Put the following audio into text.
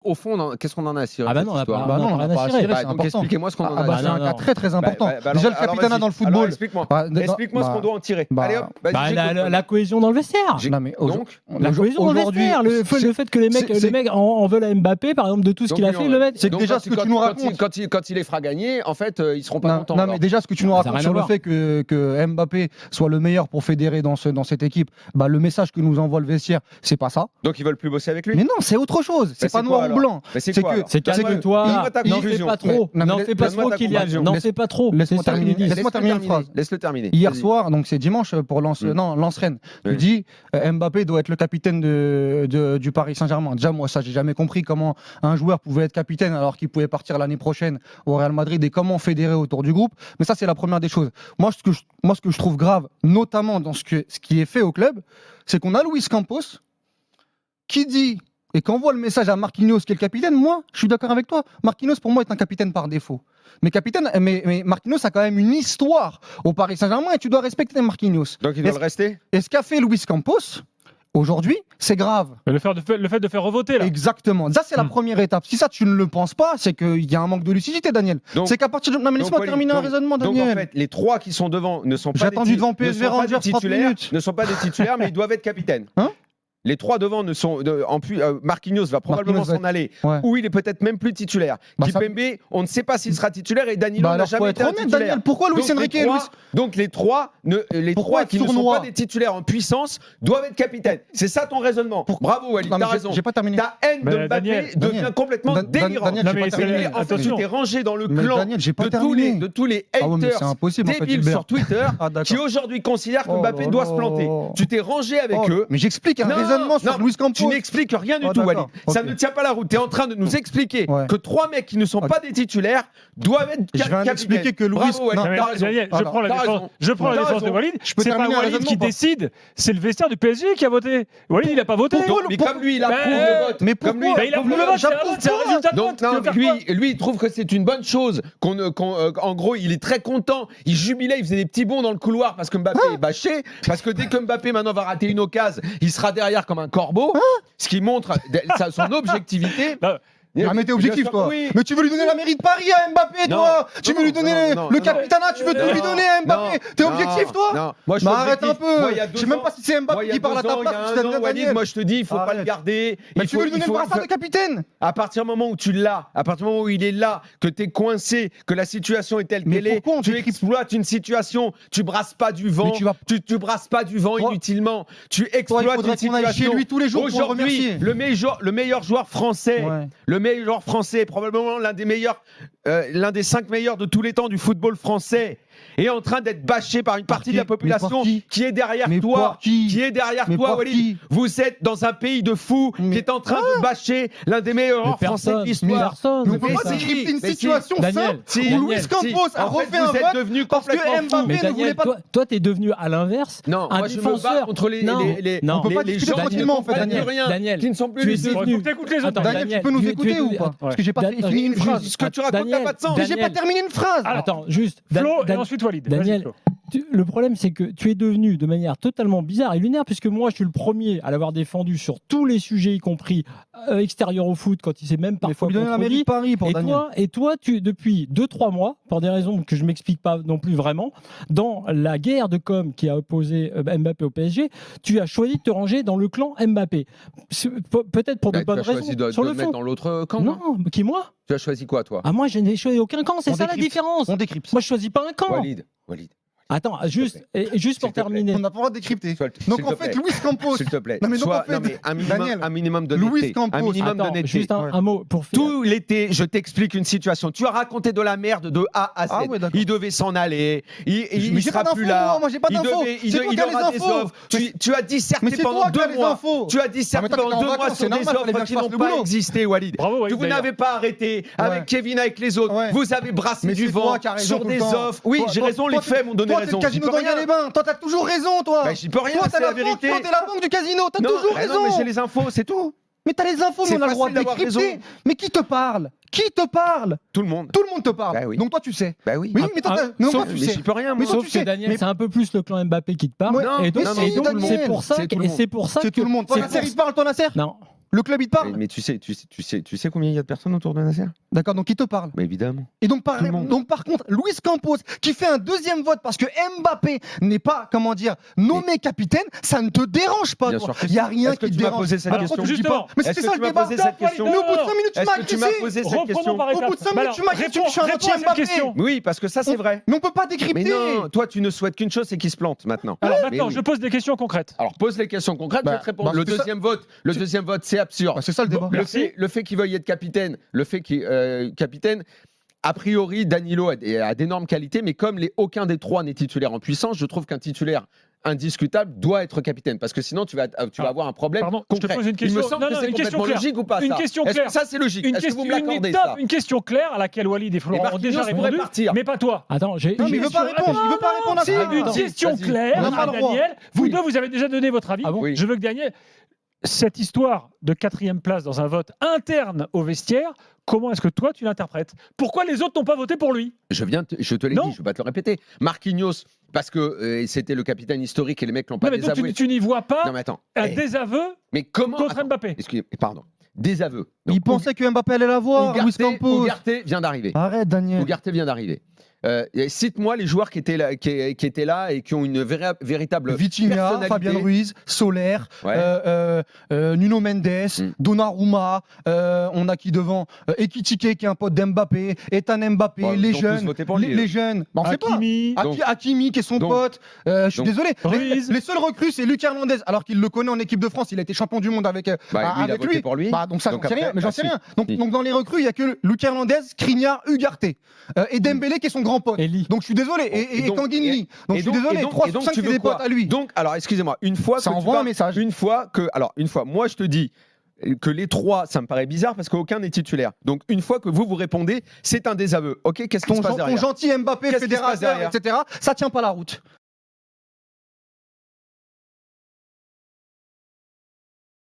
Au fond, qu'est-ce qu'on en a à cirer? Ah bah non, on n'a pas, Bah non, on n'a pas à cirer, c'est donc important. expliquez-moi ce qu'on en a. Ah bah c'est un cas très très important. Déjà le capitanat dans le Alors football. explique-moi. Bah, Explique-moi ce qu'on doit en tirer. Allez hop. vas-y, la cohésion dans le vestiaire. Non, mais Donc, La cohésion dans le vestiaire. Le fait que les mecs en veulent à Mbappé, par exemple, de tout ce qu'il a fait, le mec. C'est que déjà ce que tu nous racontes. Quand il les fera gagner, en fait, ils seront pas contents. Non, mais déjà ce que tu nous Ça a racontes rien sur à le voir. fait que Mbappé soit le meilleur pour fédérer dans cette équipe, bah le message que nous envoie le vestiaire, c'est pas ça. Donc ils veulent plus bosser avec lui. Mais non, c'est autre chose. C'est pas noir ou blanc. C'est C'est quoi que alors C'est calme-toi, Dis-moi ta n'en fais conclusion. pas trop, Mais- n'en mais fais pas laisse-moi trop, ta Kylian, conclusion. n'en fais pas trop. Laisse-moi C'est ça qu'il terminer. dit. Laisse-moi terminer une phrase. Laisse-le terminer. Hier Vas-y. soir, donc c'est dimanche pour Lens-Rennes. Oui. Tu dis Mbappé doit être le capitaine du Paris Saint-Germain. Déjà, moi, ça, j'ai jamais compris comment un joueur pouvait être capitaine alors qu'il pouvait partir l'année prochaine au Real Madrid et comment fédérer autour du groupe. Mais ça, c'est la première des choses. Moi, ce que je trouve grave, notamment dans ce qui est fait au club, c'est qu'on a Luis Campos qui dit et qui envoie le message à Marquinhos, qui est le capitaine. Moi, je suis d'accord avec toi. Marquinhos, pour moi, est un capitaine par défaut. Mais Marquinhos a quand même une histoire au Paris Saint-Germain et tu dois respecter Marquinhos. Donc il doit le rester. Et ce qu'a fait Luis Campos, aujourd'hui, c'est grave. Le fait de faire revoter là. Exactement. Ça, c'est la première étape. Si ça, tu ne le penses pas, c'est qu'il y a un manque de lucidité, Daniel. Donc- C'est qu'à partir de. Non, mais laisse-moi Donc, terminer un donc- raisonnement, Donc Daniel. en fait, les trois qui sont devant ne sont J'ai pas attendu devant ne PSV sont pas Rangers des 30 titulaires, minutes. ne sont pas des titulaires, mais ils doivent être capitaines. Hein Les trois devant ne sont Marquinhos va probablement Marquinhos s'en aller, Ouais. ou il est peut-être même plus titulaire. Bah, ça- Kipembe, on ne sait pas s'il sera titulaire et Danilo Bah n'a alors, faut jamais être été un honnête, titulaire. Daniel. Pourquoi Luis Donc, Enrique les trois, donc les trois Pourquoi qui ne sont tournoi pas des titulaires en puissance doivent être capitaines. C'est ça ton raisonnement. Bravo Walid, Non, mais t'as raison. j'ai pas terminé. Ta haine de Mais Mbappé Daniel, devient complètement délirante. Daniel, Non, j'ai mais pas c'est- terminé. En fait, tu attention. t'es rangé dans le Mais clan Daniel, j'ai pas de terminé. tous les Ah ouais, mais c'est haters impossible, en fait, débiles Gilbert. sur Twitter Ah, d'accord. qui aujourd'hui considèrent que Oh Mbappé là doit là. se planter. Tu t'es rangé avec Oh, eux. Mais j'explique un Non, raisonnement sur non, Luis Campos. Tu n'expliques rien du Oh, tout, Walid. d'accord. Ça Ok. ne tient pas la route. Tu es en train de nous expliquer Ouais. que trois mecs qui ne sont Ok. pas des titulaires doivent être Je viens capitaines. d'expliquer que Luis- Bravo, Walid, Non, Non, mais t'as raison. Daniel, je Alors, prends la t'as défense, raison. je prends la T'as défense de raison. Walid. Je peux C'est pas terminer un Walid raisonnement qui ou pas décide, c'est le vestiaire du PSG qui a voté. Walid, il n'a pas voté. Mais comme lui, il approuve le vote. Mais Comme lui, pourquoi il approuve le vote, c'est un résultat de Donc, vote. non, Tu veux faire lui, il trouve que c'est une bonne chose. En gros, il est très content. Il jubilait, il faisait des petits bonds dans le couloir parce que Mbappé est bâché. Parce que dès que Mbappé maintenant va rater une occasion, il sera derrière comme un corbeau. Ce qui montre son objectivité. Non. Ah mais t'es objectif Bien sûr toi. que oui. Mais tu veux lui donner la mairie de Paris à Mbappé Non. toi. Tu veux Non, lui donner non, le non, capitanat, tu veux tout lui donner à Mbappé. T'es objectif toi. Non, moi je Mais suis arrête un objectif. peu. Moi, il y a Je 2 sais même ans- pas si c'est Moi, il Mbappé y a qui parle à 2 ta ans, place. il y a je un t'aime an, bien, Walid, Daniel. moi je te dis, il faut pas Arrête. le garder. Mais tu veux lui donner le brassard de capitaine. À partir du moment où tu l'as, à partir du moment où il est là, que tu es coincé, que la situation est telle Mais qu'elle est, pourquoi on tu décrypte- exploites une situation, tu brasses pas du vent, Mais tu brasses pas du vent Toi- inutilement, tu Toi, il exploites faudrait une qu'on aille chez situation. lui tous les jours pour le Aujourd'hui, remercier. le meilleur joueur français, Ouais. le meilleur joueur français, probablement l'un des meilleurs, l'un des 5 meilleurs de tous les temps du football français, est en train d'être bâché par une partie qui de la Mais population par qui qui est derrière Mais toi. par qui est derrière Mais toi, par Walid. qui Vous êtes dans un pays de fous qui Mais- est en train de bâcher l'un des meilleurs joueurs français de l'histoire. Personne. Mais on peut Mais pas si, décrypter une mais si. situation Daniel, simple si, où Daniel, Luis Campos a En fait, refait un vous êtes vote devenu parce que complètement fou. Mbappé Mais ne voulait Daniel, pas. toi, t'es devenu à l'inverse Non, un moi je me bats défenseur. contre les Non, gens on peut pas discuter qui ne tranquillement, en fait, comprennent Daniel. plus rien, Daniel, qui ne sont plus tu es lucides. devenu- Faut que t'écoutes les autres. Attends, Daniel, tu peux nous tu es écouter ou devenu- pas Parce que j'ai pas Dan- fini une juste- phrase. Ce que tu racontes n'a Daniel, pas de sens. Mais j'ai pas Daniel, terminé une phrase. Alors, Attends, juste. Flo et Dan- ensuite Walid. Vas-y, Daniel, Flo. le problème, c'est que tu es devenu de manière totalement bizarre et lunaire, puisque moi, je suis le premier à l'avoir défendu sur tous les sujets, y compris extérieur au foot, quand il s'est même Mais faut parfois lui donner la mairie contredit. de Paris pour Daniel. Et toi, depuis 2-3 mois, pour des raisons que je m'explique pas non plus vraiment, dans la guerre de com qui a opposé Mbappé au PSG, tu as choisi de te ranger dans le clan Mbappé. Peut-être pour de Tu bonnes as choisi raisons. de sur le le mettre fond. dans l'autre camp. Non, qui moi Tu as choisi quoi, toi? Ah moi, je n'ai choisi aucun camp. C'est On ça la décrypte. différence. On décrypte. Moi, je choisis pas un camp. Walid. Attends, S'il juste te pour S'il te plaît. terminer. On n'a pas le droit de décrypter. S'il Donc te en fait, plaît. Luis Campos. S'il te plaît. Non, mais donc, en fait, Daniel, un minimum de Luis netteté. Campos. Un minimum de Attends, netteté. juste un mot pour finir. Tout l'été, je t'explique une situation. Tu as raconté de la merde de A à Z. Ah ouais, d'accord. Il devait s'en aller. Il Mais j'ai sera pas plus d'infos, là. moi, j'ai pas Il d'infos. devait- il C'est de- toi il qui as les aura des infos. offres. Tu as disserté Mais c'est pendant toi qui as 2 les mois. infos. Tu as disserté Ah, mais toi, pendant t'es en 2 mois vacances, sur c'est des normal, fallait offres bien qui que je n'ont fasse le pas boulot. existé, Walid. Bravo, Walid, Vous d'ailleurs. n'avez pas arrêté avec Ouais. Kevin, avec les autres. Ouais. Vous avez brassé Mais du c'est vent toi qui as raison sur tout le des temps. offres. Oui, Toi, j'ai raison, les faits m'ont donné toi, raison. T'es le J'y casino peux rien. d'Angers-les-Bains. Toi, t'as toujours raison, toi. Ben, j'y peux rien, Toi, c'est t'as la la banque, vérité. toi, t'es la banque du casino. T'as Non, toujours mais non, raison. mais j'ai les infos, c'est tout. Mais t'as les infos, C'est mais on a le droit facile de d'avoir décrypter. raison. Mais qui te parle? Qui te parle? Tout le monde. Tout le monde te parle. Bah oui. Donc toi, tu sais. Bah oui. Oui, mais toi, non, sauf- toi, tu Mais sais. j'y peux rien, Mais moi. Sauf tu que sais, Daniel, mais- c'est un peu plus le clan Mbappé qui te parle. Ouais. Non, et donc, non, mais si, c'est Daniel. pour ça C'est que, tout le et monde. c'est pour ça C'est que tout le monde. Toi, c'est Nasser, pour- il te parle, toi, Nasser? Non. Le club, il te parle. Mais tu sais combien il y a de personnes autour de Nasser? D'accord, donc il te parle. Bah évidemment. Et donc Tout le monde. par contre, Luis Campos, qui fait un deuxième vote parce que Mbappé n'est pas, comment dire, nommé capitaine, ça ne te dérange pas, Bien toi. sûr que Il n'y a si. rien Est-ce que qui te tu m'as dérange. posé cette Alors, question? pourquoi tu dis Justement. pas Mais Est-ce c'était que ça tu le m'as débat. posé cette question? Mais au bout de 5 minutes, tu m'as Est-ce que tu m'as agressé. posé cette Reprenons question? par Au étapes. bout de 5 Bah minutes, tu m'as agressé, alors, je suis un réponds à cette anti-Mbappé. question. Oui, parce que ça c'est vrai. Mais on peut pas Mais décrypter. non, toi tu ne souhaites qu'une chose, c'est qu'il se plante maintenant. Alors Mais maintenant, oui. je pose des questions concrètes. Alors pose les questions concrètes, je vais te répondre. bah, Le c'est ça. deuxième vote, c'est absurde. Bah, c'est ça le débat. Le fait qu'il veuille être capitaine, capitaine, a priori, Danilo a d'énormes qualités, mais comme aucun des trois n'est titulaire en puissance, je trouve qu'un titulaire indiscutable doit être capitaine, parce que sinon tu vas avoir un problème Pardon, je te concret. pose une question. Il me semble Non, que non, c'est une question complètement claire. logique ou pas Une ça? question Est-ce que claire. ça c'est logique? Est-ce que vous me l'accordez ça? Une question claire à laquelle Walid et Florent ont déjà Marquinhos pourrait répondu, partir. mais pas toi. Attends, j'ai. Non, mais il veut pas répondre. Il veut pas répondre à Si, ça. une Attends, question vas-y. claire On n'a à pas le droit. Daniel. Vous Oui. deux, vous avez déjà donné votre avis. Ah bon Oui. Je veux que Daniel, cette histoire de 4e place dans un vote interne au vestiaire, comment est-ce que toi tu l'interprètes? Pourquoi les autres n'ont pas voté pour lui? Je te l'ai Non. dit, je ne vais pas te le répéter. Marquinhos, parce que c'était le capitaine historique et les mecs l'ont pas Non, mais donc désavoué. tu n'y vois pas Non mais attends. un Eh, désaveu mais comment contre attends, Mbappé? excusez, pardon. Désaveu. Il pensait que Mbappé allait la voir, Luis Campos. Ugarte vient d'arriver. Arrête, Daniel. Ugarte vient d'arriver. Cite-moi les joueurs qui étaient là et qui ont une véritable Vitinha, personnalité. Fabien Ruiz, Soler, Ouais. Nuno Mendes, Mm. Donnarumma, on a qui devant Ekitike qui est un pote d'Mbappé, Ethan Mbappé, Bon, les ils ont tous jeunes, voté pour lui, les jeunes. Bah, on sait pas. Hakimi, Donc- Hakimi qui est son donc- pote. Je suis donc- désolé. Ruiz. Les seuls recrues, c'est Lucas Hernandez, alors qu'il le connaît en équipe de France. Il a été champion du monde avec, Bah, lui, il a avec voté lui. pour lui. Bah, donc ça, Donc j'en sais après, rien. Mais j'en bah, sais si. rien. Donc, Si. donc dans les recrues, il y a que Lucas Hernandez, Skriniar, Ugarte et Dembélé qui est son grand pote. Eli. Donc je suis désolé. Et donc- Tanguy. Donc je suis et désolé. 3 et sur donc, 5 tu c'est veux des quoi? potes à lui. Donc, alors, excusez-moi, une fois Ça que tu envoie un parles- message. Une fois, moi, je te dis que les trois, ça me paraît bizarre parce qu'aucun n'est titulaire. Donc, une fois que vous répondez, c'est un désaveu. Ok, qu'est-ce qui se passe Ton derrière? gentil Mbappé, Qu'est-ce qui se passe fédérateur, derrière etc. Ça tient pas la route.